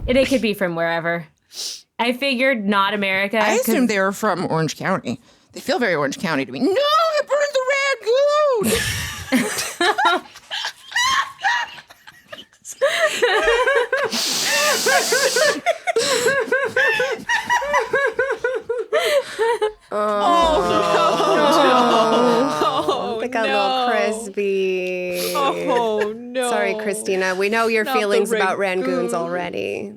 They could be from wherever. I figured not America. I assumed they were from Orange County. They feel very Orange County to me. No, I burned the raccoon! They got a little crispy. Oh, no. Sorry, Cristina. We know your Not feelings the about raccoon. rangoons already.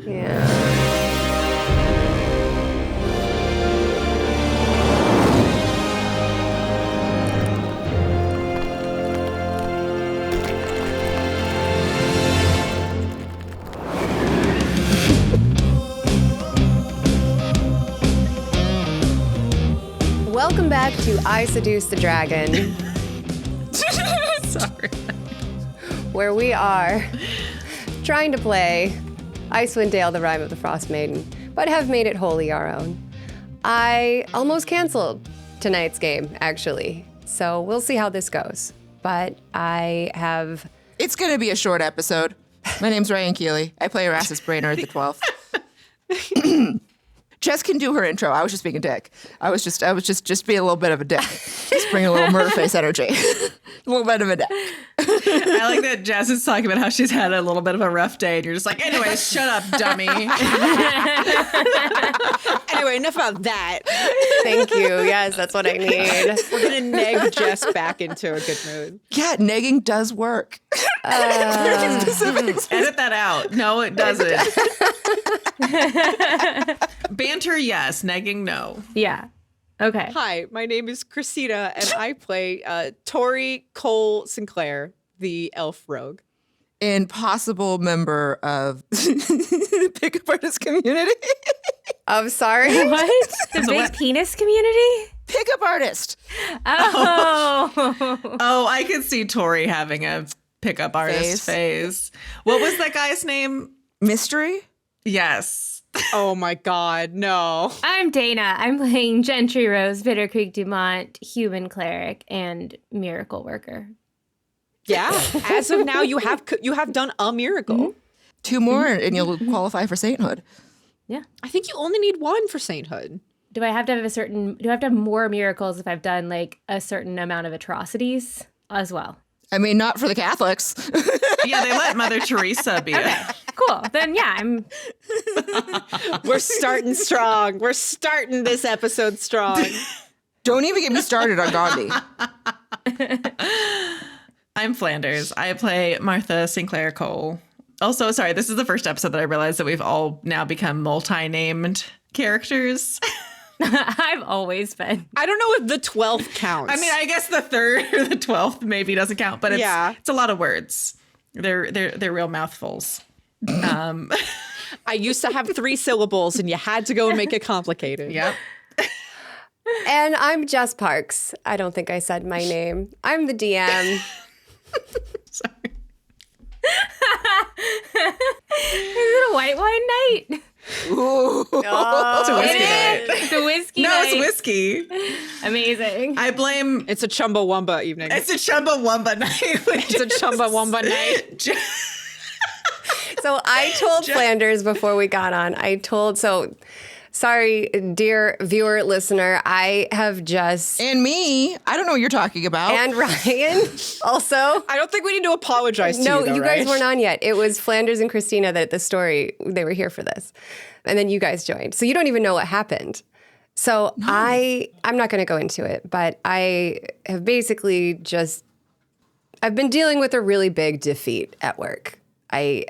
Yeah. Welcome back to I Seduce the Dragon. Sorry. Where we are trying to play Icewind Dale, the Rime of the Frostmaiden, but have made it wholly our own. I almost canceled tonight's game, actually, so we'll see how this goes. But I have... It's going to be a short episode. My name's Ryan Keely. I play Erastus Brainerd the 12th. Jess can do her intro. I was just being a dick. I was just being a little bit of a dick. Just bring a little murder face energy. A little bit of a dick. I like that Jess is talking about how she's had a little bit of a rough day, and you're just like, anyways, shut up, dummy. Anyway, enough about that. Thank you. Yes, that's what I need. We're going to neg Jess back into a good mood. Yeah, negging does work. Edit that out. No, it doesn't. Banter, yes. Negging, no. Yeah. Okay. Hi, my name is Cristina, and I play Tohri Cole Sinclair, the elf rogue. And possible member of pickup artist community. I'm sorry. What? The big penis community? Pickup artist. Oh. Oh, I could see Tohri having a pickup artist phase. What was that guy's name? Mystery? Yes. Oh my God, no. I'm Dana. I'm playing Gentry Rose, Bitter Creek Dumont, Human Cleric, and Miracle Worker. Yeah, as of now, you have done a miracle. Mm-hmm. 2 more and you'll qualify for sainthood. Yeah. I think you only need 1 for sainthood. Do I have to have more miracles if I've done like a certain amount of atrocities as well? I mean, not for the Catholics. Yeah, they let Mother Teresa be it. Cool. Then yeah, I'm We're starting strong. We're starting this episode strong. Don't even get me started on Gandhi. I'm Flanders. I play Martha Sinclair Cole. Also, sorry, this is the first episode that I realized that we've all now become multi-named characters. I've always been. I don't know if the 12th counts. I mean, I guess the 3rd or the 12th maybe doesn't count, but it's a lot of words. They're real mouthfuls. I used to have 3 syllables, and you had to go and make it complicated. Yep. And I'm Jess Parks. I don't think I said my name. I'm the DM. Sorry. Is it a white wine night? Ooh. It's a whiskey It night. is. It's a whiskey No, night. it's whiskey. Amazing. I blame... It's a Chumbawamba evening. It's a Chumbawamba night. It's a Chumbawamba night. So I told Flanders before we got on, sorry, dear viewer, listener, I have just... And me. I don't know what you're talking about. And Ryan also. I don't think we need to apologize to No, you, though, you guys right? weren't on yet. It was Flanders and Cristina that the story, they were here for this. And then you guys joined. So you don't even know what happened. So I'm not going to go into it, but I have basically just, I've been dealing with a really big defeat at work. I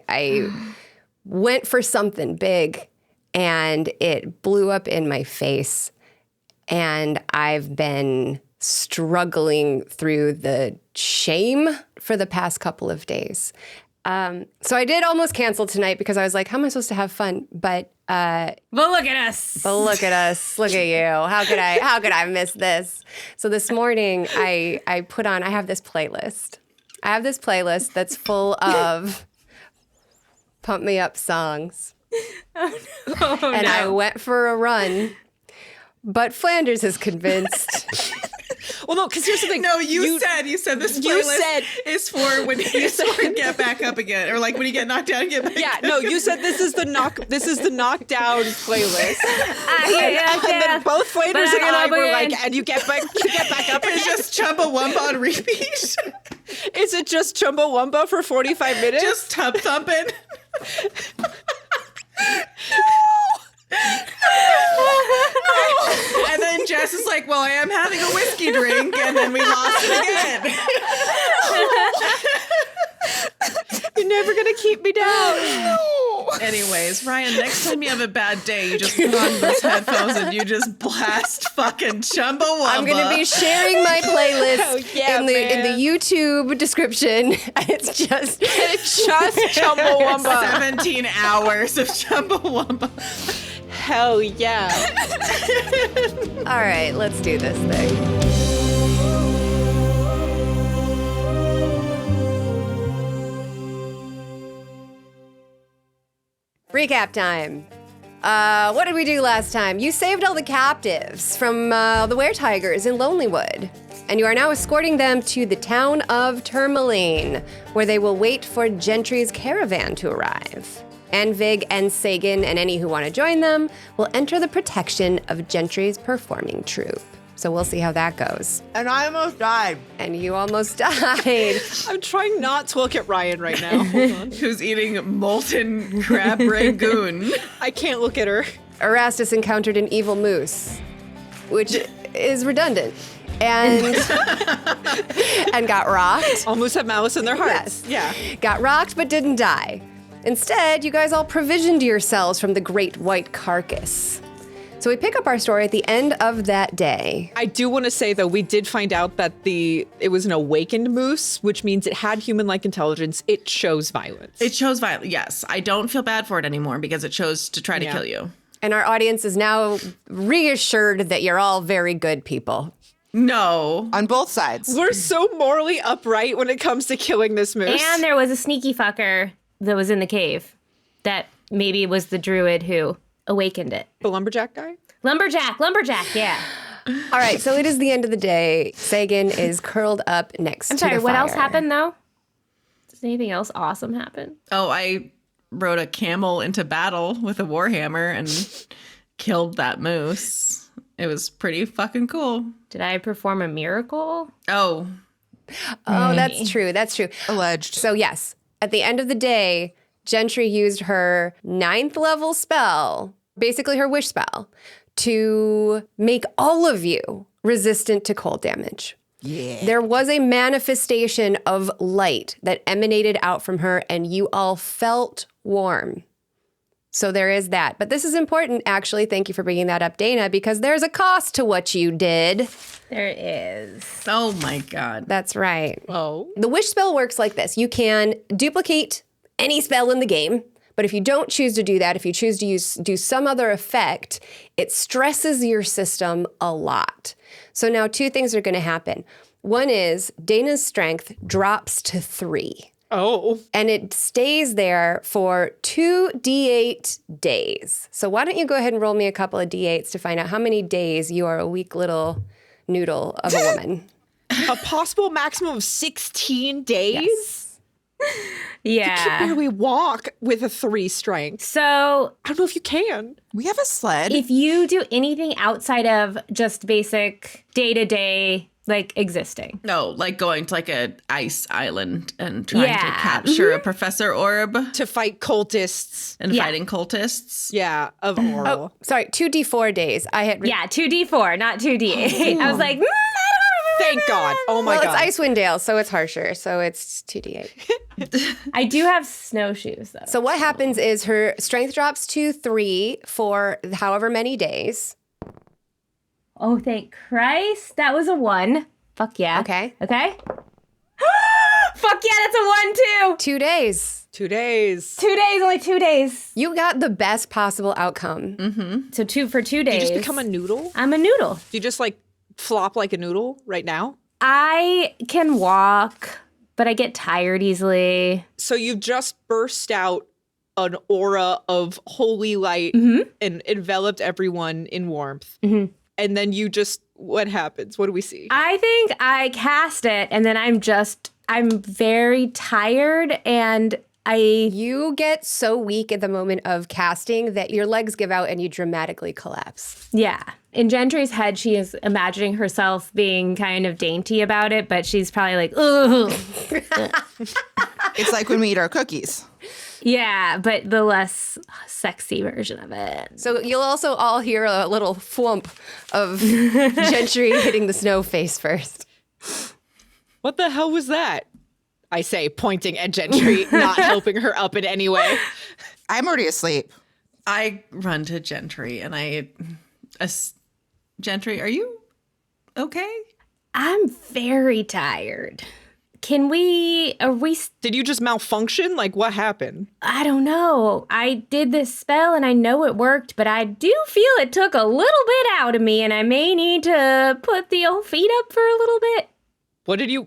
went for something big and it blew up in my face. And I've been struggling through the shame for the past couple of days. So I did almost cancel tonight because I was like, how am I supposed to have fun? But look at us. look at us. Look at you. How could I miss this? So this morning I have this playlist. I have this playlist that's full of pump me up songs. I went for a run, but Flanders is convinced Well, no, because here's the thing. No, you said this playlist is for when you get back up again, or like when you get knocked down, get back. Yeah, up. no, you said this is the knockdown playlist. And then both Flanders and I were like, and you get back up. It's just Chumbawamba on repeat. Is it just Chumbawamba for 45 minutes? Just Tub Thumpin. And then Jess is like, well, I am having a whiskey drink, and then we lost it again. You're never gonna keep me down. Anyways, Ryan, next time you have a bad day, you just put on those headphones and you just blast fucking Chumbawamba. I'm going to be sharing my playlist in the man. YouTube description. It's just Chumbawamba. 17 hours of Chumbawamba. Hell yeah. all right. Let's do this thing. Recap time. What did we do last time? You saved all the captives from the were-tigers in Lonelywood, and you are now escorting them to the town of Tourmaline, where they will wait for Gentry's caravan to arrive. Anvig and Sagan and any who want to join them will enter the protection of Gentry's performing troupe. So we'll see how that goes. And I almost died. And you almost died. I'm trying not to look at Ryan right now. Hold on. Who's eating molten crab rangoon. I can't look at her. Erastus encountered an evil moose, which is redundant, and and got rocked. All moose have malice in their hearts. Yes. Yeah. Got rocked but didn't die. Instead, you guys all provisioned yourselves from the great white carcass. So we pick up our story at the end of that day. I do want to say, though, we did find out that it was an awakened moose, which means it had human-like intelligence. It chose violence. It chose violence. Yes, I don't feel bad for it anymore because it chose to try to kill you. And our audience is now reassured that you're all very good people. No. On both sides. We're so morally upright when it comes to killing this moose. And there was a sneaky fucker that was in the cave that maybe was the druid who awakened it. The lumberjack guy? Lumberjack, yeah. All right, so it is the end of the day. Sagan is curled up next to the fire. I'm sorry, what else happened, though? Does anything else awesome happen? Oh, I rode a camel into battle with a warhammer and killed that moose. It was pretty fucking cool. Did I perform a miracle? Oh. Oh, that's true. That's true. Alleged. So yes, at the end of the day, Gentry used her 9th level spell, basically her wish spell, to make all of you resistant to cold damage. Yeah. There was a manifestation of light that emanated out from her, and you all felt warm. So there is that. But this is important, actually. Thank you for bringing that up, Dana, because there's a cost to what you did. There is. Oh my God. That's right. Oh. The wish spell works like this. You can duplicate any spell in the game, but if you don't choose to do that, if you choose to do some other effect, it stresses your system a lot. So now 2 things are going to happen. One is Dana's strength drops to 3. Oh. And it stays there for 2d8 days. So why don't you go ahead and roll me a couple of d8s to find out how many days you are a weak little noodle of a woman. A possible maximum of 16 days? Yes. You can barely walk with a 3 strength. So I don't know if you can. We have a sled. if you do anything outside of just basic day-to-day, like, existing. No, like going to like a ice island and trying to Yeah. capture a professor orb To fight cultists. and Yeah. fighting cultists. Yeah, of oral. Oh, sorry, 2d4 days. I had Yeah, 2d4, not 2d8. I was like, Thank God. Oh my well, God. it's Icewind Dale, so it's harsher. So it's 2d8. I do have snowshoes, though. So what happens is her strength drops to 3 for however many days. Oh, thank Christ. That was a 1. Fuck yeah. Okay. Okay. Fuck yeah, that's a 1 too. 2 days. 2 days. 2 days, only 2 days. You got the best possible outcome. So 2 for 2 days. You just become a noodle? I'm a noodle. You just like flop like a noodle right now? I can walk, but I get tired easily. So you've just burst out an aura of holy light and enveloped everyone in warmth. And then you just what happens? What do we see? I think I cast it, and then I'm very tired, and You get so weak at the moment of casting that your legs give out and you dramatically collapse. yeah. In Gentry's head, she is imagining herself being kind of dainty about it, but she's probably like, ugh. It's like when we eat our cookies. Yeah, but the less sexy version of it. So you'll also all hear a little thwump of Gentry hitting the snow face first. What the hell was that? I say, pointing at Gentry, not helping her up in any way. I'm already asleep. I run to Gentry and Gentry, are you okay? I'm very tired. Are we, Did you just malfunction? Like, what happened? I don't know. I did this spell and I know it worked, but I do feel it took a little bit out of me and I may need to put the old feet up for a little bit. What did you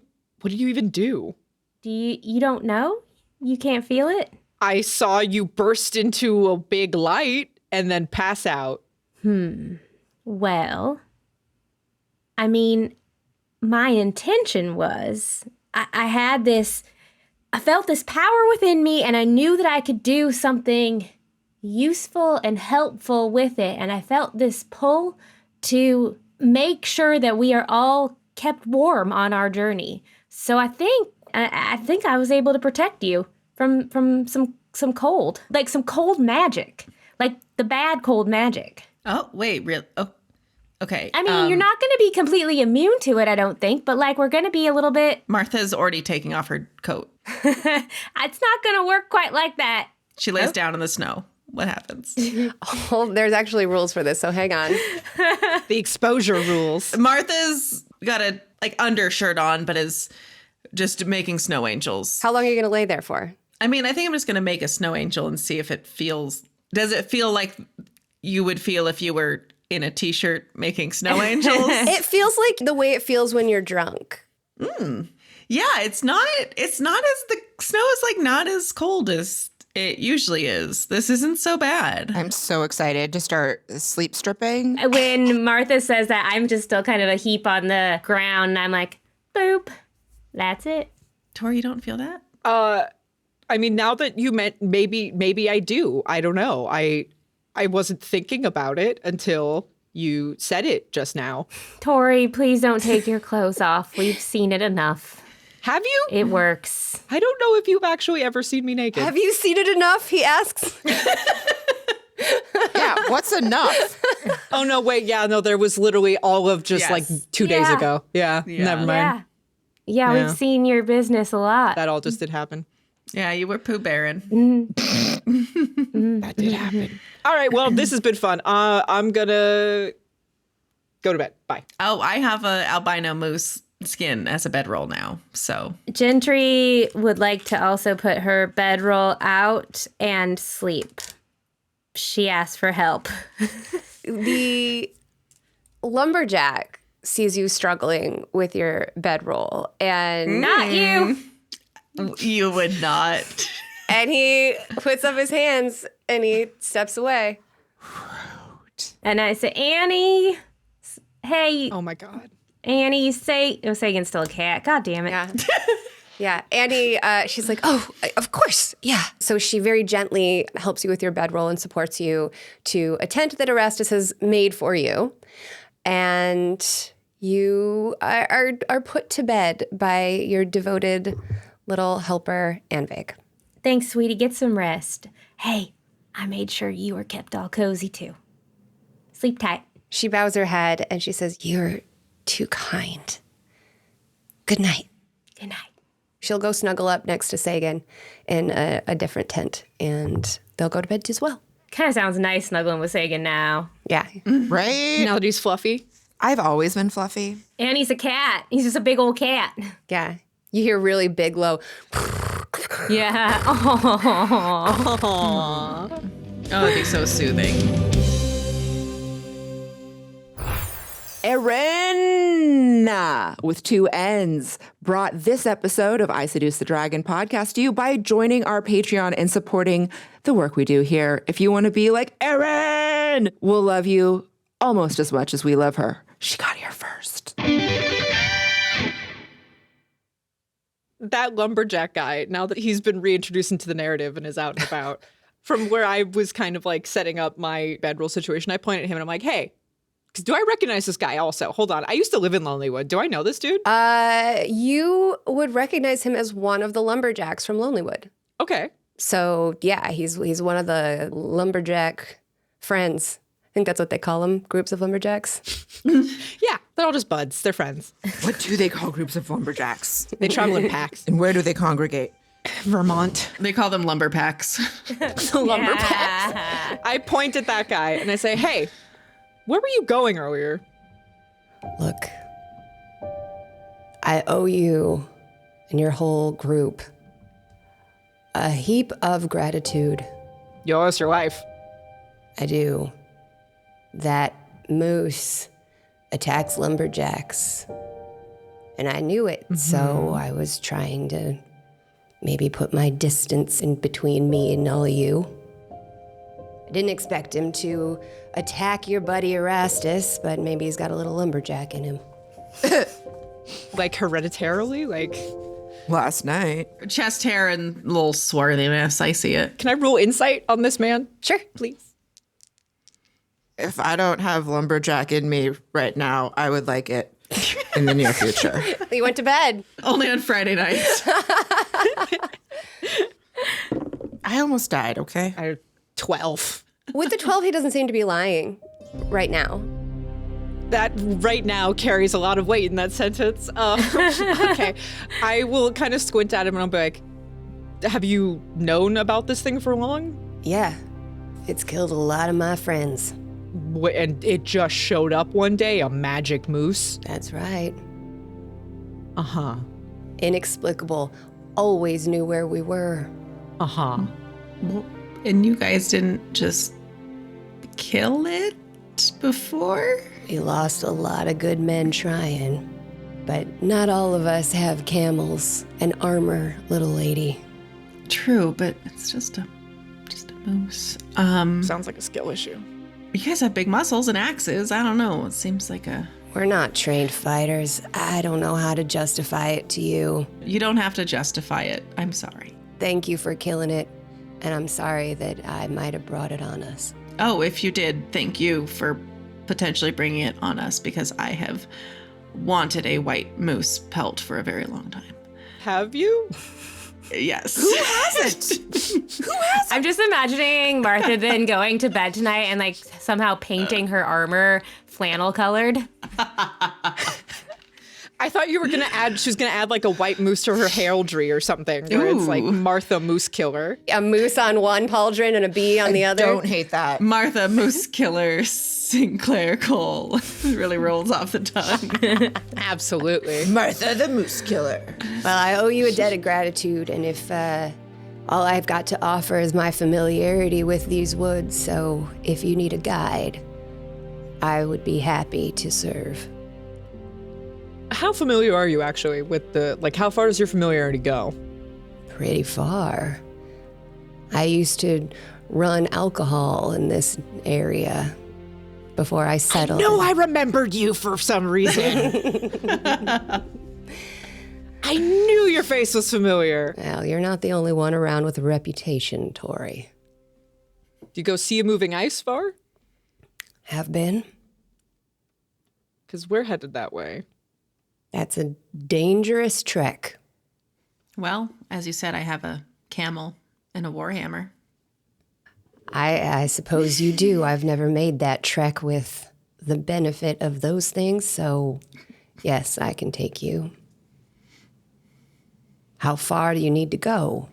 even do? You don't know? You can't feel it? I saw you burst into a big light and then pass out. Well, I mean, my intention was I felt this power within me and I knew that I could do something useful and helpful with it. And I felt this pull to make sure that we are all kept warm on our journey. So I think I was able to protect you from some cold, like some cold magic, like the bad cold magic. Oh, wait, really? Oh, okay. I mean, you're not going to be completely immune to it, I don't think, but like we're going to be a little bit. Martha's already taking off her coat. It's not going to work quite like that. She lays down in the snow. What happens? Oh, there's actually rules for this, so hang on. The exposure rules. Martha's got a undershirt on, but is just making snow angels. How long are you going to lay there for? I mean, I think I'm just going to make a snow angel and see if it feels. Does it feel like you would feel if you were in a t-shirt making snow angels? It feels like the way it feels when you're drunk. Yeah, it's not as the snow is like not as cold as it usually is. This isn't so bad. I'm so excited to start sleep stripping. When Martha says that, I'm just still kind of a heap on the ground, and I'm like, boop, that's it. Tohri, you don't feel that? I mean, now that you meant maybe I do. I don't know. I wasn't thinking about it until you said it just now. Tohri, please don't take your clothes off. We've seen it enough. Have you? It works. I don't know if you've actually ever seen me naked. Have you seen it enough? He asks. Yeah, what's enough? Oh, no, wait. Yeah, no, there was literally all of just Yes. like 2 days Yeah. ago. Yeah, never mind. Yeah, Yeah. we've seen your business a lot. That all just did happen. Yeah, you were Pooh Baron. That did happen. All right, well, this has been fun. I'm going to go to bed. Bye. Oh, I have a albino moose skin as a bedroll now. So Gentry would like to also put her bedroll out and sleep. She asked for help. The lumberjack sees you struggling with your bedroll, and Not you. you would not. and he puts up his hands and he steps away. And I say, Annie, hey, Oh, my God. Annie, Sagan's still a cat. God damn it. Yeah. Yeah. Annie, she's like, oh, of course. Yeah. So she very gently helps you with your bedroll and supports you to a tent that Erastus has made for you. And you are put to bed by your devoted little helper, Anvig. Thanks, sweetie. Get some rest. Hey, I made sure you were kept all cozy, too. Sleep tight. She bows her head and she says, you're too kind. Good night. Good night. She'll go snuggle up next to Sagan in a different tent, and they'll go to bed as well. Kind of sounds nice snuggling with Sagan now. Yeah. Right? Now that he's fluffy. I've always been fluffy. And he's a cat. He's just a big old cat. Yeah. You hear really big, low. Yeah. Oh, it'd be so soothing. Erin with 2 N's brought this episode of I Seduce the Dragon podcast to you by joining our Patreon and supporting the work we do here. If you want to be like Erin, we'll love you almost as much as we love her. She got here first. That lumberjack guy, now that he's been reintroduced into the narrative and is out and about, from where I was kind of like setting up my bedroll situation, I point at him and I'm like, hey, do I recognize this guy also? Hold on. I used to live in Lonelywood. Do I know this dude? You would recognize him as one of the lumberjacks from Lonelywood. Okay. So yeah, he's one of the lumberjack friends. I think that's what they call them, groups of lumberjacks. Yeah, they're all just buds. They're friends. What do they call groups of lumberjacks? They travel in packs. And where do they congregate? Vermont. They call them lumber packs. Lumber packs. I point at that guy and I say, hey, where were you going earlier? Look, I owe you and your whole group a heap of gratitude. You owe us your life. I do. That moose attacks lumberjacks. And I knew it, so I was trying to maybe put my distance in between me and all of you. I didn't expect him to attack your buddy Erastus, but maybe he's got a little lumberjack in him. Like hereditarily? Like, Last night. Chest hair and little swarthiness. I see it. can I roll insight on this man? Sure. Please. If I don't have lumberjack in me right now, I would like it in the near future. You went to bed. Only on Friday nights. I almost died, okay? I 12. With the 12, he doesn't seem to be lying right now. That right now carries a lot of weight in that sentence. Okay. I will kind of squint at him and I'll be like, have you known about this thing for long? Yeah, it's killed a lot of my friends. And it just showed up one day, a magic moose? That's right. Uh-huh. Inexplicable. Always knew where we were. Uh-huh. And you guys didn't just kill it before? We lost a lot of good men trying. But not all of us have camels and armor, little lady. True, but it's just a moose. Sounds like a skill issue. You guys have big muscles and axes. I don't know. It seems like We're not trained fighters. I don't know how to justify it to you. you don't have to justify it. I'm sorry. Thank you for killing it. And I'm sorry that I might have brought it on us. Oh, if you did, thank you for potentially bringing it on us because I have wanted a white moose pelt for a very long time. Have you? Yes. Who hasn't? I'm just imagining Martha then going to bed tonight and like somehow painting her armor flannel colored. I thought you were gonna add. She was gonna add like a white moose to her heraldry or something, where it's like Ooh. Martha Moose Killer. A moose on one pauldron and a bee on the other. Don't hate that. Martha Moose Killer Sinclair Cole really rolls off the tongue. Absolutely. Martha the Moose Killer. Well, I owe you a debt of gratitude, and if all I've got to offer is my familiarity with these woods, so if you need a guide, I would be happy to serve. How familiar are you actually with the, like, how far does your familiarity go? Pretty far. I used to run alcohol in this area before I settled. No, I remembered you for some reason. I knew your face was familiar. Well, you're not the only one around with a reputation, Tohri. Do you go see a moving ice far? Have been? Because we're headed that way. That's a dangerous trek. Well, as you said, I have a camel and a warhammer. I suppose you do. I've never made that trek with the benefit of those things, so yes, I can take you. How far do you need to go?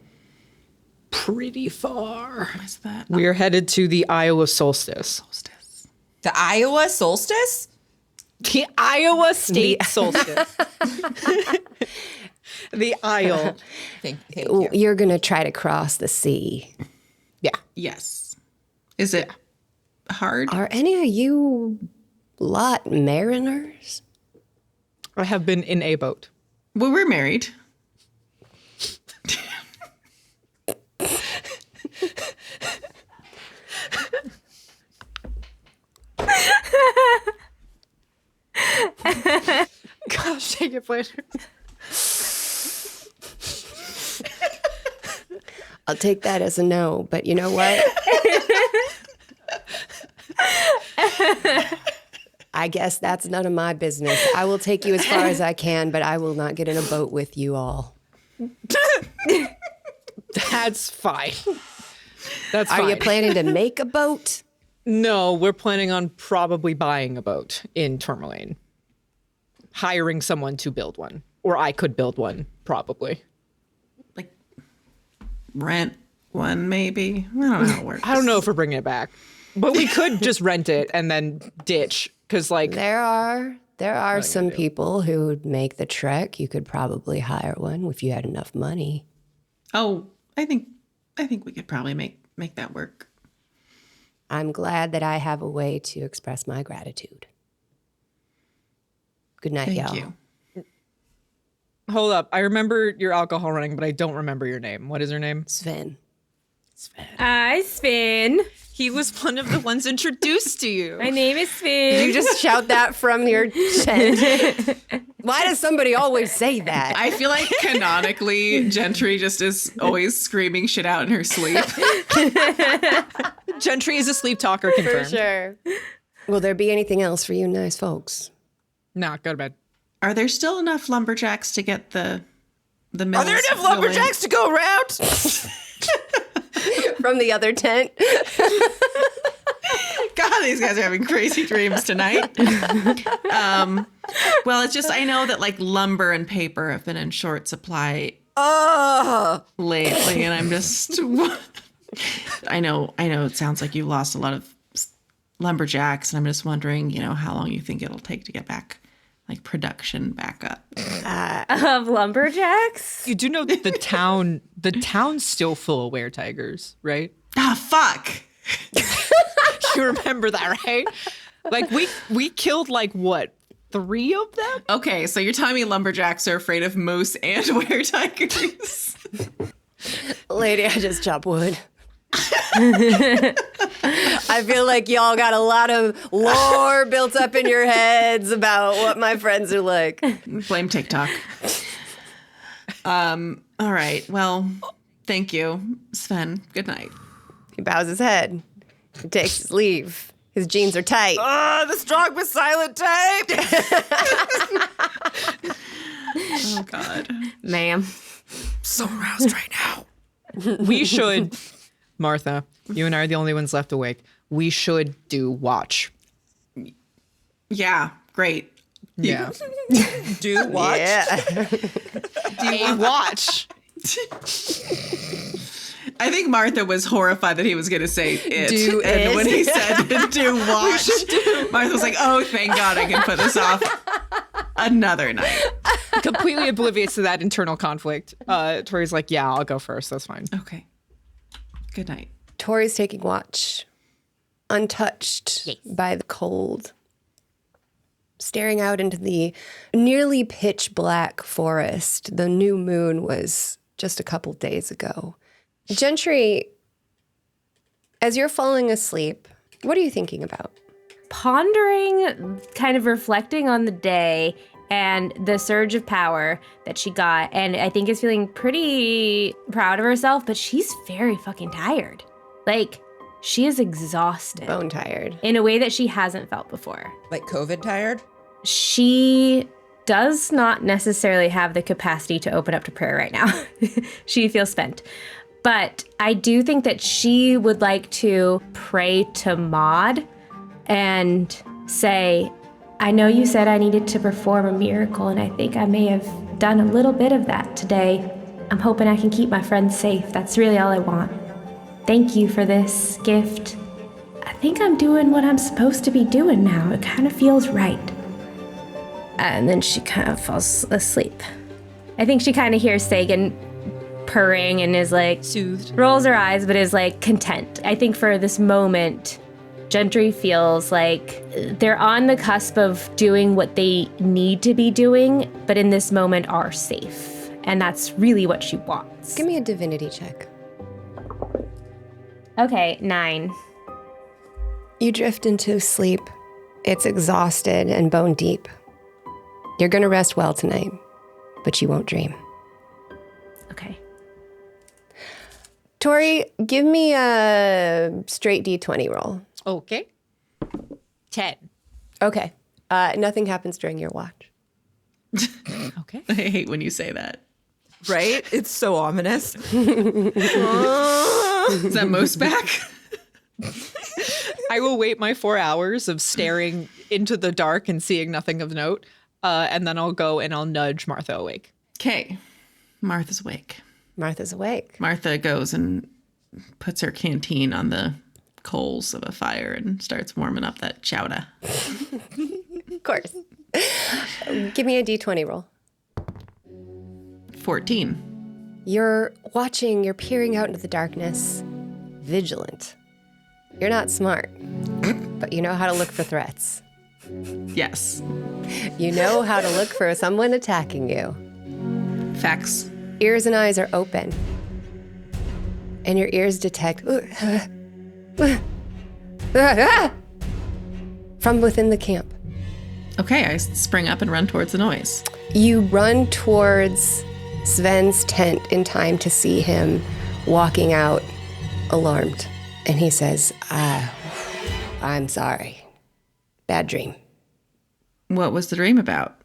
Pretty far. What's that? We're headed to the Iowa solstice. Solstice. The Iowa solstice? The Iowa state solstice. The Isle. Thank you. You're going to try to cross the sea. Yeah. Yes. Is it hard? Are any of you lot mariners? I have been in a boat. Well, we're married. Gosh, take it, Flanders. I'll take that as a no, but you know what? I guess that's none of my business. I will take you as far as I can, but I will not get in a boat with you all. That's fine. That's fine. Are you planning to make a boat? No, we're planning on probably buying a boat in Tourmaline. Hiring someone to build one. Or I could build one, probably. Like rent one, maybe. I don't know how it works. I don't know if we're bringing it back. But we could just rent it and then ditch. Because, like... There are some people who would make the trek. You could probably hire one if you had enough money. Oh, I think we could probably make that work. I'm glad that I have a way to express my gratitude. Good night, y'all. Thank you. Hold up. I remember your alcohol running, but I don't remember your name. What is her name? Sven. Hi, Sven. He was one of the ones introduced to you. My name is Sven. Did you just shout that from your tent? Why does somebody always say that? I feel like canonically, Gentry just is always screaming shit out in her sleep. Gentry is a sleep talker, confirmed. For sure. Will there be anything else for you nice folks? Nah, go to bed. Are there still enough lumberjacks to get the mills? Are there enough lumberjacks to go around? From the other tent? God, these guys are having crazy dreams tonight. Well, it's just I know that like lumber and paper have been in short supply lately, and I'm just I know it sounds like you lost a lot of lumberjacks, and I'm just wondering, how long you think it'll take to get back like production back up. Of lumberjacks? You do know that the town's still full of were-tigers, right? Ah, fuck. You remember that, right? Like we killed like what, 3 of them? Okay, so you're telling me lumberjacks are afraid of moose and were-tigers? Lady, I just chop wood. I feel like y'all got a lot of lore built up in your heads about what my friends are like. Blame TikTok. All right. Well, thank you, Sven. Good night. He bows his head. He takes his leave. His jeans are tight. The strong but silent type. Oh, God. Ma'am. So aroused right now. We should, Martha, you and I are the only ones left awake. We should do watch. Yeah, great. Yeah. Do watch. Yeah. Do watch. I think Martha was horrified that he was going to say it. Do and it. when he said do watch, Martha was like, oh, thank God I can put this off another night. Completely oblivious to that internal conflict. Tori's like, yeah, I'll go first. That's fine. Okay. Good night. Tohri's taking watch, untouched by the cold, staring out into the nearly pitch black forest. The new moon was just a couple days ago. Gentry, as you're falling asleep, what are you thinking about? Pondering, kind of reflecting on the day and the surge of power that she got. And I think is feeling pretty proud of herself, but she's very fucking tired. Like, she is exhausted. Bone tired. In a way that she hasn't felt before. Like COVID tired? She does not necessarily have the capacity to open up to prayer right now. She feels spent. But I do think that she would like to pray to Maud and say, I know you said I needed to perform a miracle, and I think I may have done a little bit of that today. I'm hoping I can keep my friends safe. That's really all I want. Thank you for this gift. I think I'm doing what I'm supposed to be doing now. It kind of feels right. And then she kind of falls asleep. I think she kind of hears Sagan purring and is like, Soothed. rolls her eyes, but is like content. I think for this moment, Gentry feels like they're on the cusp of doing what they need to be doing, but in this moment are safe. And that's really what she wants. Give me a divinity check. Okay, 9. You drift into sleep. It's exhausted and bone deep. You're going to rest well tonight, but you won't dream. Okay. Tohri, give me a straight D20 roll. Okay. 10. Okay. Nothing happens during your watch. Okay. I hate when you say that. Right? It's so ominous. Is that Moose back? I will wait my 4 hours of staring into the dark and seeing nothing of note. And then I'll go and I'll nudge Martha awake. Okay. Martha's awake. Martha's awake. Martha goes and puts her canteen on the coals of a fire and starts warming up that chowder. Of course. Give me a D20 roll. 14. You're watching, you're peering out into the darkness, vigilant. You're not smart, but you know how to look for threats. Yes. You know how to look for someone attacking you. Facts. Ears and eyes are open. And your ears detect from within the camp. Okay, I spring up and run towards the noise. You run towards Sven's tent in time to see him walking out alarmed. And he says, I'm sorry. Bad dream. What was the dream about?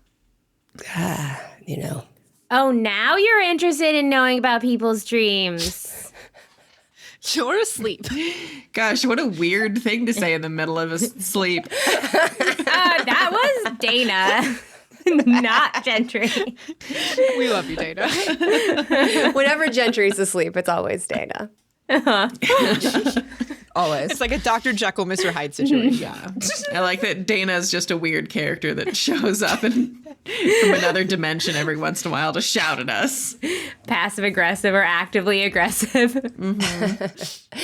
You know. Oh, now you're interested in knowing about people's dreams. You're asleep. Gosh, what a weird thing to say in the middle of a sleep. That was Dana, not Gentry. We love you, Dana. Whenever Gentry's asleep, it's always Dana. Always. It's like a Dr. Jekyll, Mr. Hyde situation. Yeah. I like that Dana's just a weird character that shows up from another dimension every once in a while to shout at us. Passive aggressive or actively aggressive. Mm-hmm.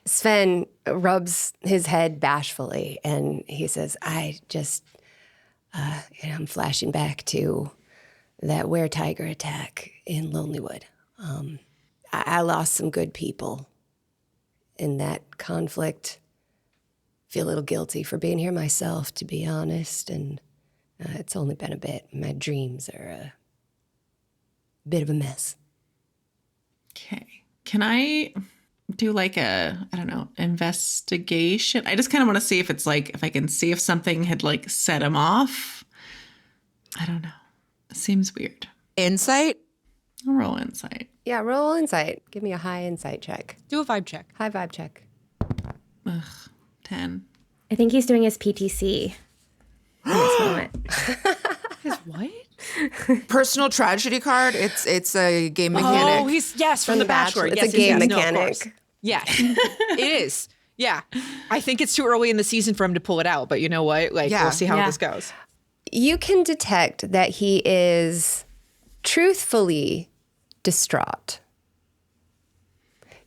Sven rubs his head bashfully and he says, I just, I'm flashing back to that were-tiger attack in Lonelywood. I lost some good people in that conflict. Feel a little guilty for being here myself, to be honest, and it's only been a bit. My dreams are a bit of a mess. Okay. Can I do like a, I don't know, investigation? I just kind of want to see if it's like, if I can see if something had like set him off. I don't know. It seems weird. Insight? I'll roll insight. Yeah, roll insight. Give me a high insight check. Do a vibe check. High vibe check. 10. I think he's doing his PTC in this moment. His what? Personal tragedy card. It's a game mechanic. Oh, he's from The Bachelor. It's Yes, a game yes, no, of mechanic. course. Yeah, it is. Yeah, I think it's too early in the season for him to pull it out, but you know what? Like, Yeah. we'll see how Yeah. this goes. You can detect that he is truthfully distraught.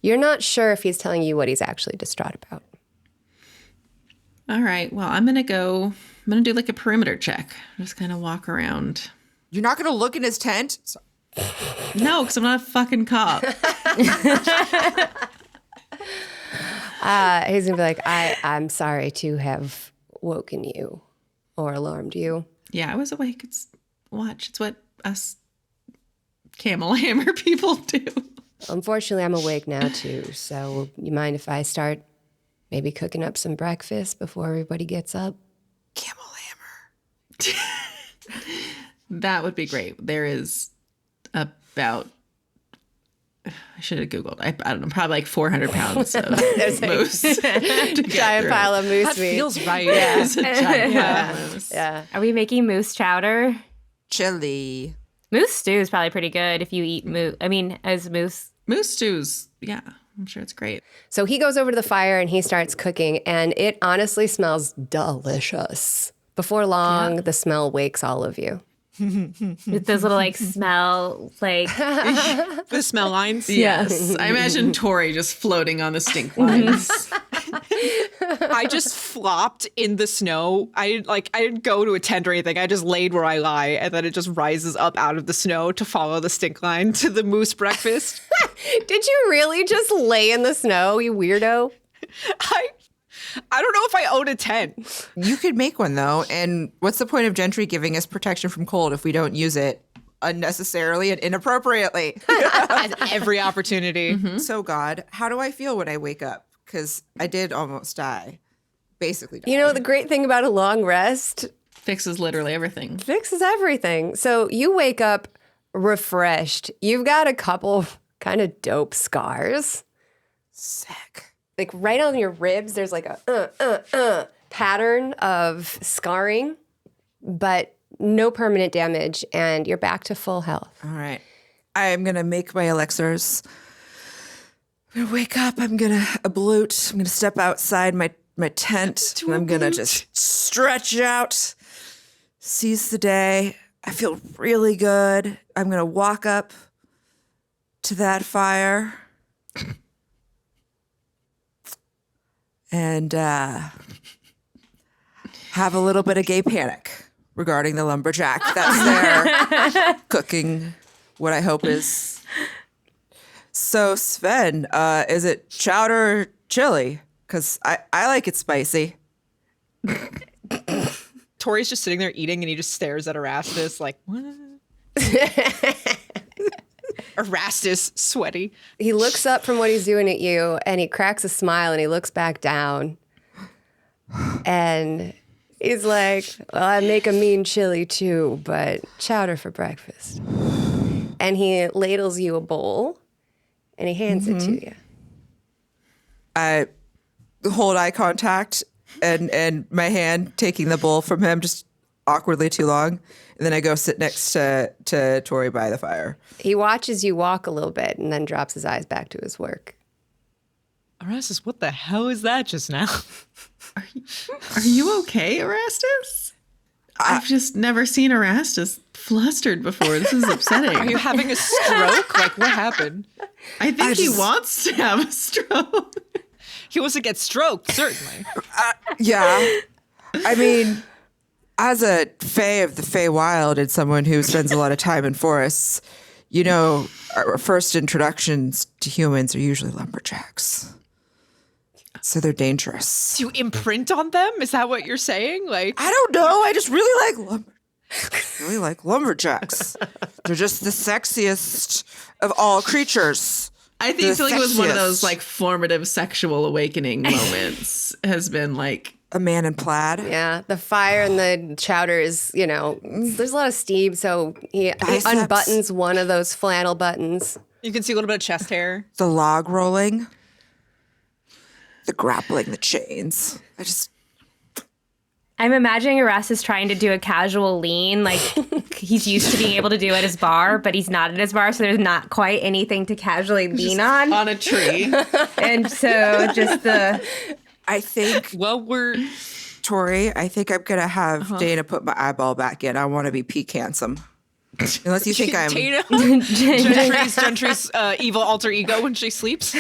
You're not sure if he's telling you what he's actually distraught about. All right. Well, I'm going to do like a perimeter check. Just kind of walk around. You're not going to look in his tent? No, because I'm not a fucking cop. He's going to be like, I'm sorry to have woken you or alarmed you. Yeah, I was awake. It's what us camel hammer people do. Unfortunately, I'm awake now too. So you mind if I start maybe cooking up some breakfast before everybody gets up? Camel hammer. That would be great. There is about, I should have Googled. I don't know, probably like 400 pounds of moose. Giant pile of moose That meat. feels right. It's a giant pile of moose. Yeah. Are we making moose chowder? Chili. Moose stew is probably pretty good if you eat moose. I mean, as moose. Moose stews. Yeah, I'm sure it's great. So he goes over to the fire and he starts cooking, and it honestly smells delicious. Before long, the smell wakes all of you. With those little like smell like The smell lines. Yes. I imagine Tohri just floating on the stink lines. I just flopped in the snow. I didn't go to a tent or anything. I just laid where I lie, and then it just rises up out of the snow to follow the stink line to the moose breakfast. Did you really just lay in the snow, you weirdo? I don't know if I own a tent. You could make one, though. And what's the point of Gentry giving us protection from cold if we don't use it unnecessarily and inappropriately? At every opportunity. So, God, how do I feel when I wake up? Because I did almost die. Basically die. You know, the great thing about a long rest Fixes literally everything. fixes everything. So you wake up refreshed. You've got a couple kind of dope scars. Sick. Like right on your ribs, there's like a pattern of scarring, but no permanent damage, and you're back to full health. All right. I am going to make my elixirs. I'm going to wake up. I'm going to ablute. I'm going to step outside my tent. And I'm going to just stretch out, seize the day. I feel really good. I'm going to walk up to that fire and have a little bit of gay panic regarding the lumberjack that's there cooking what I hope is. So, Sven, is it chowder or chili? Because I like it spicy. Tori's just sitting there eating and he just stares at Erastus like, what? Erastus, sweaty. He looks up from what he's doing at you, and he cracks a smile, and he looks back down. And he's like, well, I make a mean chili too, but chowder for breakfast. And he ladles you a bowl, and he hands it to you. I hold eye contact and my hand taking the bowl from him just awkwardly too long. And then I go sit next to Tohri by the fire. He watches you walk a little bit and then drops his eyes back to his work. Erastus, what the hell is that just now? Are you okay, Erastus? I've just never seen Erastus flustered before. This is upsetting. Are you having a stroke? Like, what happened? I think he wants to have a stroke. He wants to get stroked, certainly. Yeah. I mean, as a fae of the Feywild and someone who spends a lot of time in forests, you know, our first introductions to humans are usually lumberjacks. So they're dangerous. Do you imprint on them? Is that what you're saying? Like, I don't know. I just really like lumberjacks. They're just the sexiest of all creatures. I think The it was one of those sexiest. like formative sexual awakening moments has been like, A man in plaid. Yeah, the fire and the chowder is, you know, there's a lot of steam, so he Biceps. unbuttons one of those flannel buttons. you can see a little bit of chest hair. The log rolling. The grappling, the chains. I'm imagining Erastus trying to do a casual lean, like he's used to being able to do at his bar, but he's not at his bar, so there's not quite anything to casually lean on. on a tree. And so just the... I think, Well, Tohri, I think I'm going to have Dana put my eyeball back in. I want to be peak handsome. Unless you think I'm... Dana, Gentry's evil alter ego when she sleeps.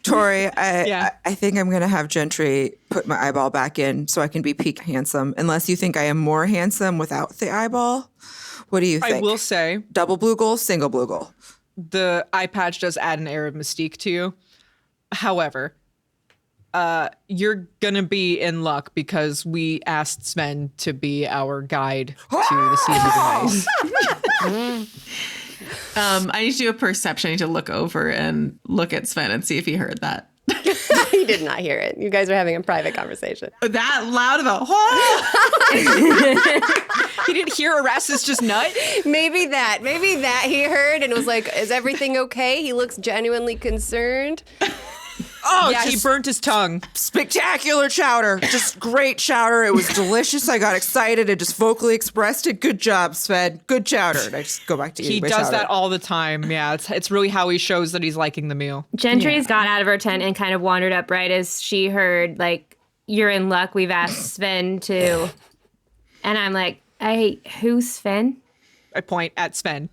Tohri, Yeah. I think I'm going to have Gentry put my eyeball back in so I can be peak handsome. Unless you think I am more handsome without the eyeball. What do you think? I will say Double blue goal, single blue goal. the eye patch does add an air of mystique to you. However, you're gonna be in luck because we asked Sven to be our guide to the Sea of Moving Ice. I need to do a perception. I need to look over and look at Sven and see if he heard that. He did not hear it. You guys are having a private conversation. That loud of a He didn't hear Erastus just nut. Maybe that he heard and was like, is everything okay? He looks genuinely concerned. Oh, Yeah, he just burnt his tongue. spectacular chowder. Just great chowder. It was delicious. I got excited and just vocally expressed it. Good job, Sven. Good chowder. And I just go back to eating He my does chowder. that all the time. Yeah, it's really how he shows that he's liking the meal. Gentry's got out of her tent and kind of wandered up right as she heard, like, you're in luck. We've asked Sven to... And I'm like, who's Sven? I point at Sven.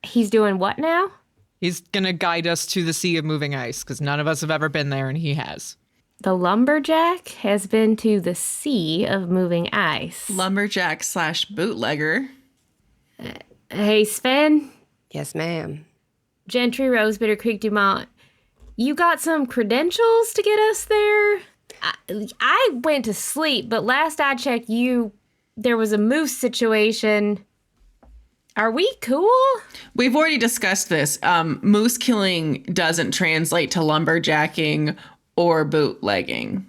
He's doing what now? He's gonna guide us to the Sea of Moving Ice because none of us have ever been there, and he has. The lumberjack has been to the Sea of Moving Ice. lumberjack / bootlegger. Hey, Sven. Yes, ma'am. Gentry, Rose, Bitter Creek, Dumont. You got some credentials to get us there? I went to sleep, but last I checked, there was a moose situation. Are we cool? We've already discussed this. Moose killing doesn't translate to lumberjacking or bootlegging.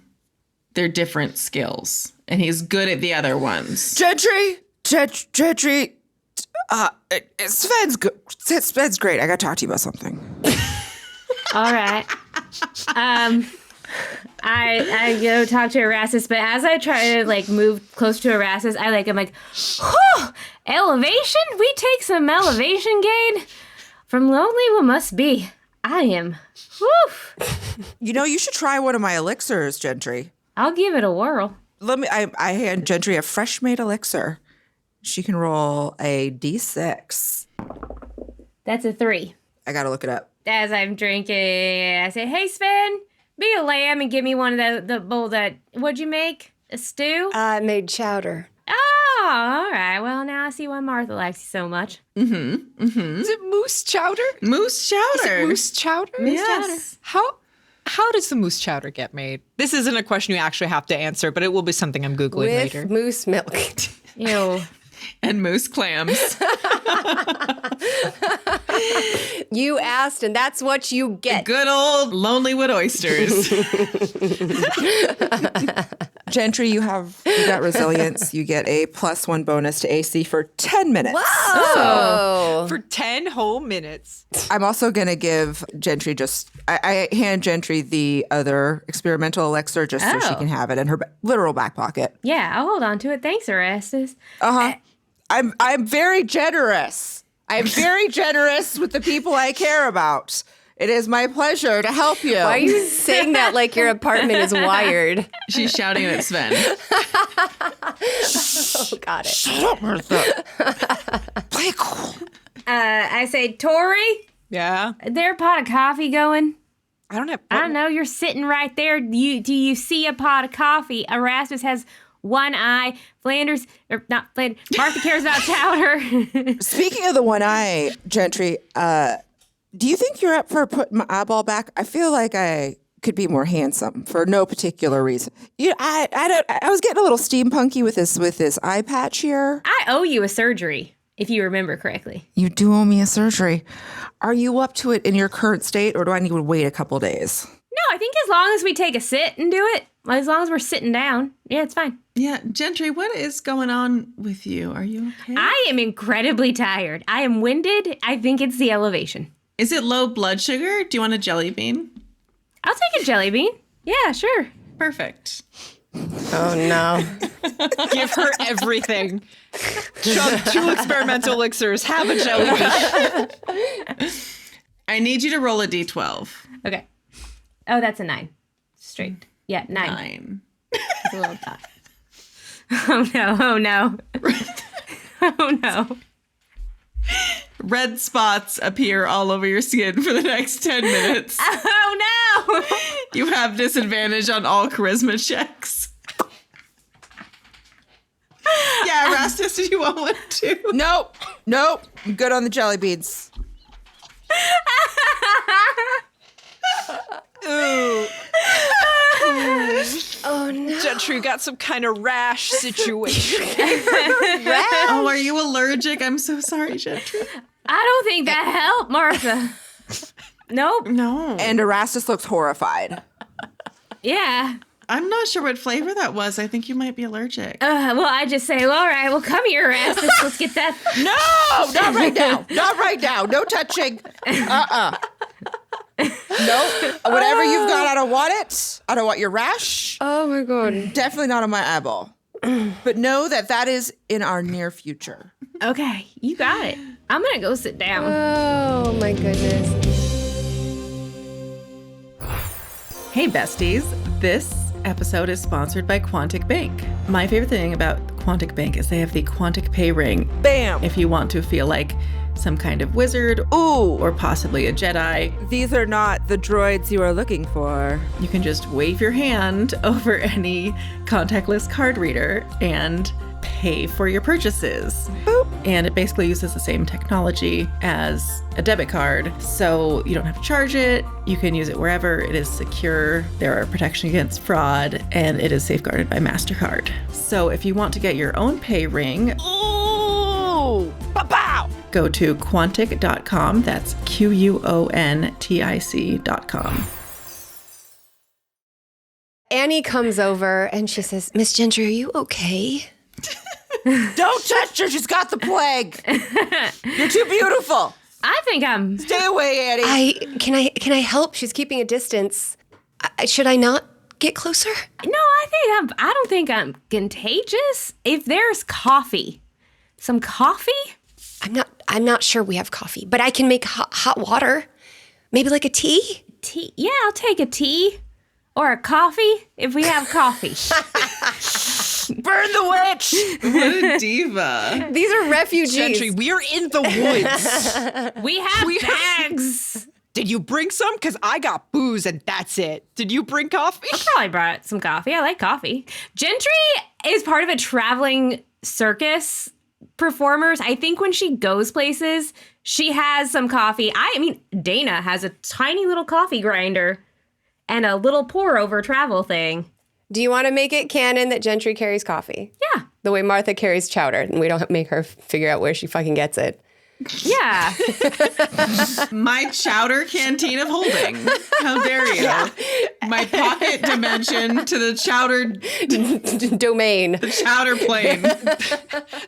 They're different skills, and he's good at the other ones. Gentry. Sven's great. I got to talk to you about something. All right. I go talk to Erastus, but as I try to move close to Erastus, I'm like, whew, elevation? We take some elevation gain from lonely one must be. I am. Whew. You should try one of my elixirs, Gentry. I'll give it a whirl. I hand Gentry a fresh made elixir. She can roll a d6. That's a 3. I gotta look it up. As I'm drinking, I say, hey, Sven, be a lamb and give me one of the bowl that, what'd you make? A stew? I made chowder. Oh, all right. Well, now I see why Martha likes you so much. Is it moose chowder? Moose chowder. Is it moose chowder? Yes. How does the moose chowder get made? This isn't a question you actually have to answer, but it will be something I'm Googling With later. moose milk. Ew. And moose clams. You asked, and that's what you get. Good old Lonelywood oysters. Gentry, you got resilience. You get a +1 bonus to AC for 10 minutes. Whoa. For 10 whole minutes. I'm also going to give Gentry I hand Gentry the other experimental elixir just so she can have it in her literal back pocket. Yeah, I'll hold on to it. Thanks, Erastus. I'm very generous. I'm very generous with the people I care about. It is my pleasure to help you. Why are you saying that like your apartment is wired? She's shouting at Sven. Oh, got it. Shut up, Martha. Play it cool. I say, Tohri, Yeah. there a pot of coffee going? I don't have. I don't know. You're sitting right there. Do you see a pot of coffee? Erastus has one eye. Flanders, or not Flanders. Martha cares about chowder. Speaking of the one eye, Gentry, do you think you're up for putting my eyeball back? I feel like I could be more handsome for no particular reason. I was getting a little steampunky with this eye patch here. I owe you a surgery, if you remember correctly. You do owe me a surgery. Are you up to it in your current state, or do I need to wait a couple days? No, I think as long as we take a sit and do it, as long as we're sitting down, yeah, it's fine. Yeah, Gentry, what is going on with you? Are you okay? I am incredibly tired. I am winded. I think it's the elevation. Is it low blood sugar? Do you want a jelly bean? I'll take a jelly bean. Yeah, sure. Perfect. Oh, no. Give her everything. Chug 2 experimental elixirs. Have a jellyfish. I need you to roll a d12. Okay. Oh, that's a 9. Straight. Yeah, 9. 9. It's a little tough. Oh, no. Oh, no. Oh, no. Red spots appear all over your skin for the next 10 minutes. Oh, no. You have disadvantage on all charisma checks. Yeah, Erastus, do you want one too? Nope. I'm good on the jelly beans. Ooh. Oh, no. Gentry got some kind of rash situation. Oh, are you allergic? I'm so sorry, Gentry. I don't think that helped, Martha. Nope. No. And Erastus looks horrified. Yeah. I'm not sure what flavor that was. I think you might be allergic. Well, I just say, well, all right, well, come here, Erastus. Let's get that. No, not right now. Not right now. No touching. No. Whatever you've got, I don't want it. I don't want your rash. Oh, my God. Definitely not on my eyeball. But know that is in our near future. Okay, you got it. I'm going to go sit down. Oh, my goodness. Hey, besties. This episode is sponsored by Quantic Bank. My favorite thing about Quantic Bank is they have the Quantic Pay ring. Bam. If you want to feel like some kind of wizard, Ooh. or possibly a Jedi, These are not the droids you are looking for. you can just wave your hand over any contactless card reader and pay for your purchases. Boop. And it basically uses the same technology as a debit card. So you don't have to charge it. You can use it wherever. It is secure. There are protection against fraud, and it is safeguarded by MasterCard. So if you want to get your own pay ring, Ooh! Pow! go to quantic.com. That's QUONTIC.com. Annie comes over and she says, Miss Gentry, are you okay? Don't touch her. She's got the plague. You're too beautiful. I think I'm. Stay away, Annie. Can I help? She's keeping a distance. Should I not get closer? No, I don't think I'm contagious. If there's coffee, some coffee? I'm not sure we have coffee, but I can make hot water. Maybe like a tea? Tea? Yeah, I'll take a tea. Or a coffee, if we have coffee. Burn the witch. What a diva. These are refugees. Gentry, we're in the woods. We have bags. Did you bring some? Because I got booze and that's it. Did you bring coffee? Probably brought some coffee. I like coffee. Gentry is part of a traveling circus performers. I think when she goes places, she has some coffee. I mean, Dana has a tiny little coffee grinder and a little pour over travel thing. Do you want to make it canon that Gentry carries coffee? Yeah. The way Martha carries chowder, and we don't make her figure out where she fucking gets it. Yeah. My chowder canteen of holding. How dare you? Yeah. My pocket dimension to the chowder domain. The chowder plane.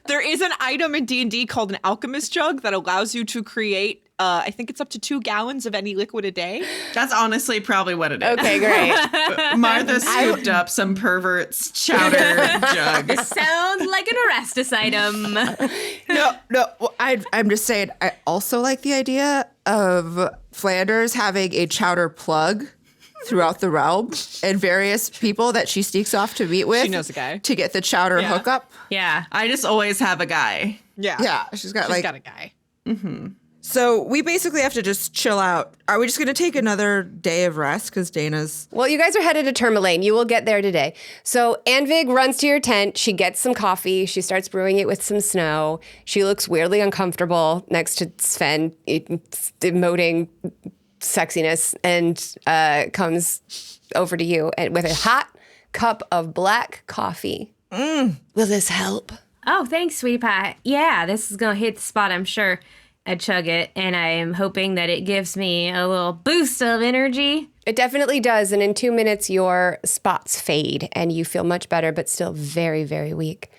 There is an item in D&D called an alchemist jug that allows you to create, I think it's up to 2 gallons of any liquid a day. That's honestly probably what it is. Okay, great. Martha scooped up some pervert's chowder jug. Sounds like an Erastus item. No. Well, I'm just saying, I also like the idea of Flanders having a chowder plug throughout the realm and various people that she sneaks off to meet with. She knows a guy. To get the chowder hookup. Yeah. I just always have a guy. Yeah. She's got got a guy. Mm-hmm. So we basically have to just chill out. Are we just going to take another day of rest because Dana's... Well, you guys are headed to Tourmaline. You will get there today. So Anvig runs to your tent. She gets some coffee. She starts brewing it with some snow. She looks weirdly uncomfortable next to Sven, emoting sexiness, and comes over to you and with a hot cup of black coffee. Will this help? Oh, thanks, sweetie pie. Yeah, this is going to hit the spot, I'm sure. I chug it, and I am hoping that it gives me a little boost of energy. It definitely does. And in 2 minutes, your spots fade and you feel much better, but still very, very weak.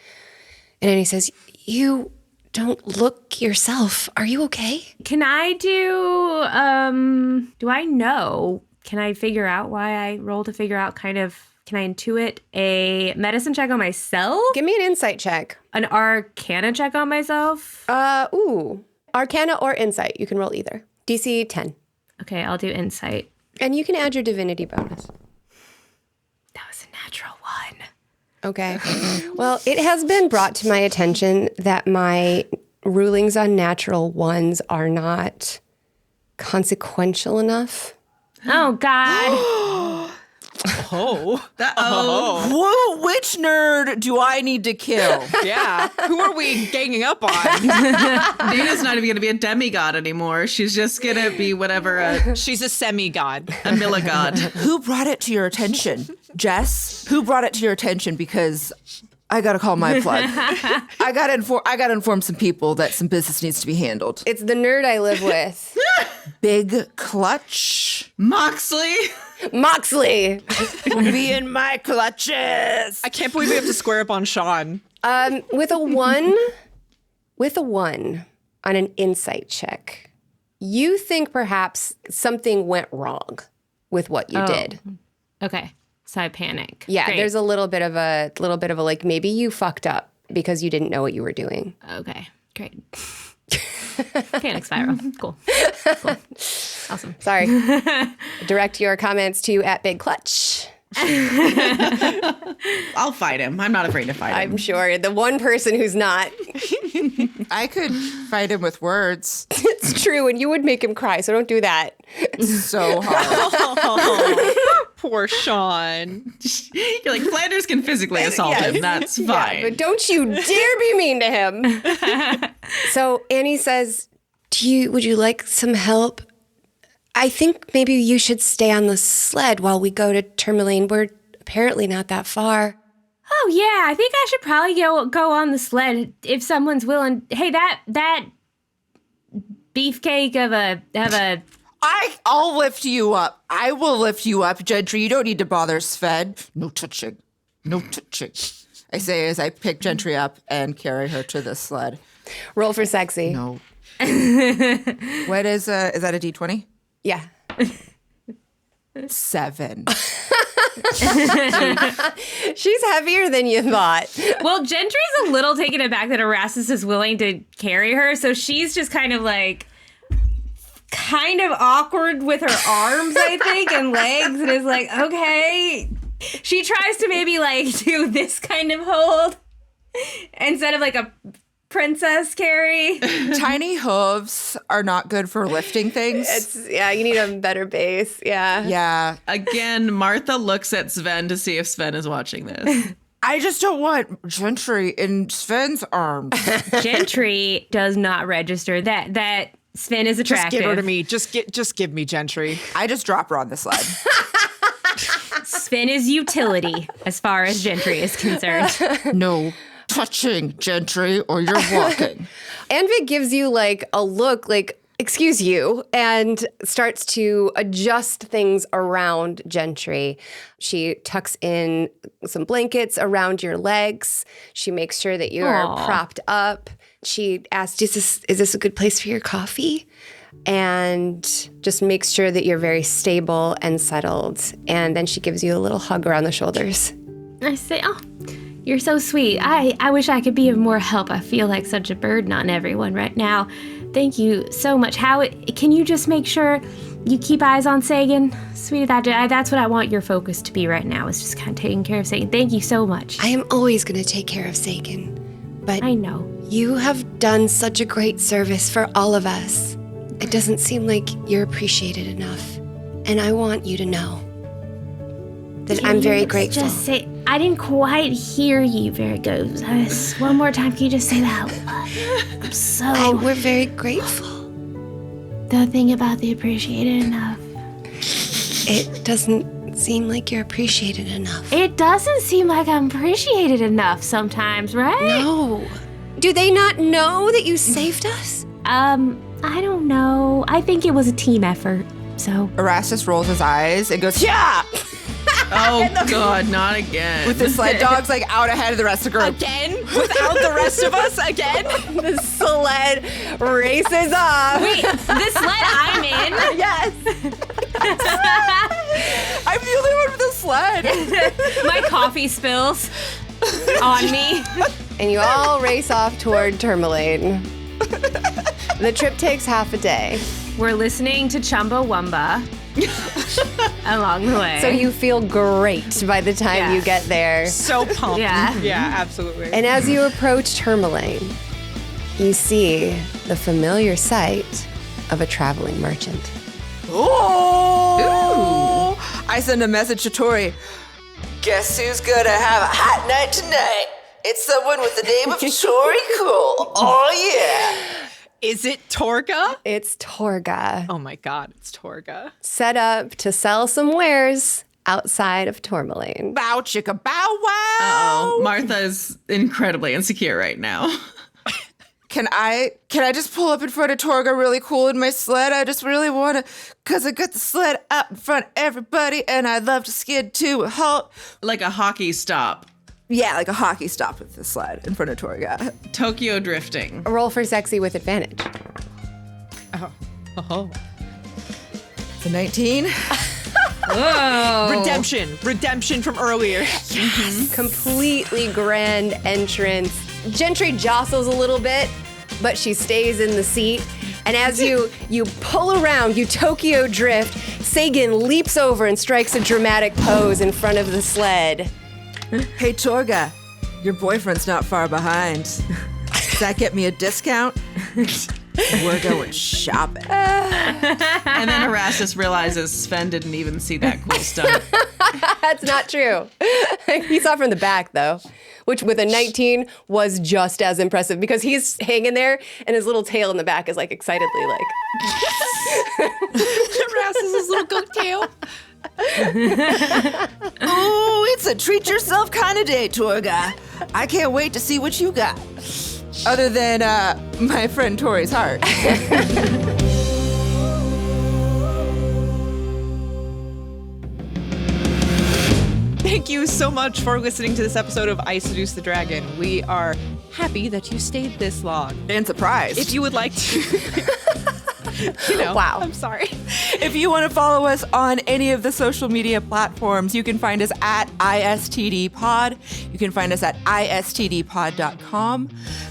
And then he says, you don't look yourself. Are you okay? Can I do I know? Can I figure out why I roll to figure out can I intuit a medicine check on myself? Give me an insight check. An arcana check on myself? Arcana or insight. You can roll either. DC 10. Okay, I'll do insight. And you can add your divinity bonus. That was a natural 1. Okay. Well, it has been brought to my attention that my rulings on natural ones are not consequential enough. Oh, God. Whoa, which nerd do I need to kill? Yeah. Who are we ganging up on? Dana's not even going to be a demigod anymore. She's just going to be whatever. She's a semi-god. A milligod. Who brought it to your attention? Jess? Who brought it to your attention? Because I got to call my plug. I got to inform some people that some business needs to be handled. It's the nerd I live with. Big Clutch. Moxley will be in my clutches. I can't believe we have to square up on Sean. With a 1 on an insight check, you think perhaps something went wrong with what you did. Okay. So I panic. Yeah, Great. there's a little bit of a like maybe you fucked up because you didn't know what you were doing. Okay. Great. Panic spiral. Cool. Awesome. Sorry. Direct your comments to @BigClutch. I'll fight him. I'm not afraid to fight him. I'm sure the one person who's not. I could fight him with words. It's true, and you would make him cry, so don't do that. So hard. Poor Sean. You're like, Flanders can physically assault him. That's fine. But don't you dare be mean to him. So Annie says, would you like some help? I think maybe you should stay on the sled while we go to Tourmaline. We're apparently not that far. Oh yeah, I think I should probably go on the sled if someone's willing. Hey, that beefcake of a I'll lift you up. I will lift you up, Gentry. You don't need to bother Sven. No touching. No touching. I say as I pick Gentry up and carry her to the sled. Roll for sexy. No. What is that a D20? Yeah. 7. She's heavier than you thought. Well, Gentry's a little taken aback that Erastus is willing to carry her, so she's just kind of awkward with her arms, I think, and legs, and is like, okay. She tries to maybe do this kind of hold instead of a princess carry. Tiny hooves are not good for lifting things. You need a better base. Yeah. Yeah. Again, Martha looks at Sven to see if Sven is watching this. I just don't want Gentry in Sven's arms. Gentry does not register that Sven is attractive. Just give her to me. Just give me Gentry. I just drop her on the sled. Sven is utility as far as Gentry is concerned. No touching, Gentry, or you're walking. Anvik gives you a look excuse you, and starts to adjust things around Gentry. She tucks in some blankets around your legs. She makes sure that you're propped up. She asks, is this a good place for your coffee? And just makes sure that you're very stable and settled. And then she gives you a little hug around the shoulders. I say, oh, you're so sweet. I wish I could be of more help. I feel like such a burden on everyone right now. Thank you so much. Can you just make sure you keep eyes on Sagan? Sweetie, that's what I want your focus to be right now, is just kind of taking care of Sagan. Thank you so much. I am always going to take care of Sagan. But I know. You have done such a great service for all of us. It doesn't seem like you're appreciated enough. And I want you to know that I'm very grateful. Just say, I didn't quite hear you very good. One more time, can you just say that? We're very grateful. The thing about the appreciated enough. It doesn't seem like you're appreciated enough. It doesn't seem like I'm appreciated enough sometimes, right? No. Do they not know that you saved us? I don't know. I think it was a team effort, so. Erastus rolls his eyes and goes, yeah! Oh, God, not again. With the sled dogs out ahead of the rest of the group. Again? Without the rest of us? Again? The sled races off. Wait, the sled I'm in? Yes. I'm the only one with a sled. My coffee spills on me. And you all race off toward Tourmaline. The trip takes half a day. We're listening to Chumbawamba along the way. So you feel great by the time you get there. So pumped. Yeah. Yeah, absolutely. And as you approach Tourmaline, you see the familiar sight of a traveling merchant. Ooh. I send a message to Tohri. Guess who's gonna have a hot night tonight? It's someone with the name of Tohri Cool. Oh, yeah. Is it Torga? It's Torga. Oh my God, it's Torga. Set up to sell some wares outside of Tourmaline. Bow chicka bow wow. Uh-oh. Martha is incredibly insecure right now. Can I just pull up in front of Torga really cool in my sled? I just really want to, because I got the sled up in front of everybody, and I'd love to skid to a halt. Like a hockey stop. Yeah, like a hockey stop with the sled in front of Torga. Tokyo drifting. Roll for sexy with advantage. Oh. It's a 19. Whoa. Redemption from earlier. Yes. Completely grand entrance. Gentry jostles a little bit, but she stays in the seat. And as you pull around, you Tokyo drift, Sagan leaps over and strikes a dramatic pose in front of the sled. Hey, Torga, your boyfriend's not far behind. Does that get me a discount? We're going shopping. And then Erastus realizes Sven didn't even see that cool stunt. That's not true. He saw from the back, though, which with a 19 was just as impressive because he's hanging there and his little tail in the back is like excitedly like. Erastus' little goat tail. Oh, it's a treat yourself kind of day, tour guy. I can't wait to see what you got. Other than my friend Tohri's heart. Thank you so much for listening to this episode of I Seduce the Dragon. We are happy that you stayed this long. And surprised. If you would like to... Wow. I'm sorry. If you want to follow us on any of the social media platforms, you can find us at ISTDpod. You can find us at istdpod.com.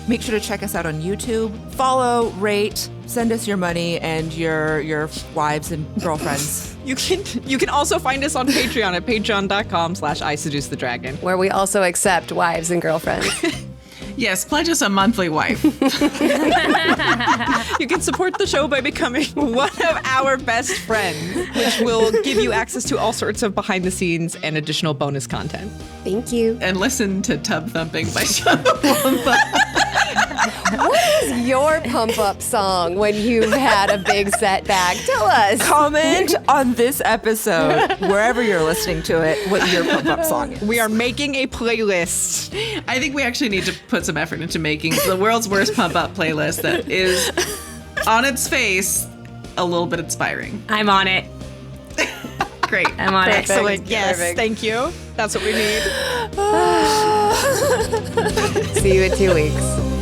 Make sure to check us out on YouTube. Follow, rate, send us your money and your wives and girlfriends. You can also find us on Patreon at patreon.com/ISeduceTheDragon. Where we also accept wives and girlfriends. Yes, pledge us a monthly wife. You can support the show by becoming one of our best friends, which will give you access to all sorts of behind the scenes and additional bonus content. Thank you. And listen to Tub Thumping by Chowder. What is your pump up song when you've had a big setback? Tell us. Comment on this episode, wherever you're listening to it, what your pump-up song is. We are making a playlist. I think we actually need to put some effort into making the world's worst pump up playlist that is, on its face, a little bit inspiring. I'm on it. Great. I'm on Perfect. it. Excellent. Yes, Perfect. thank you. That's what we need. See you in 2 weeks.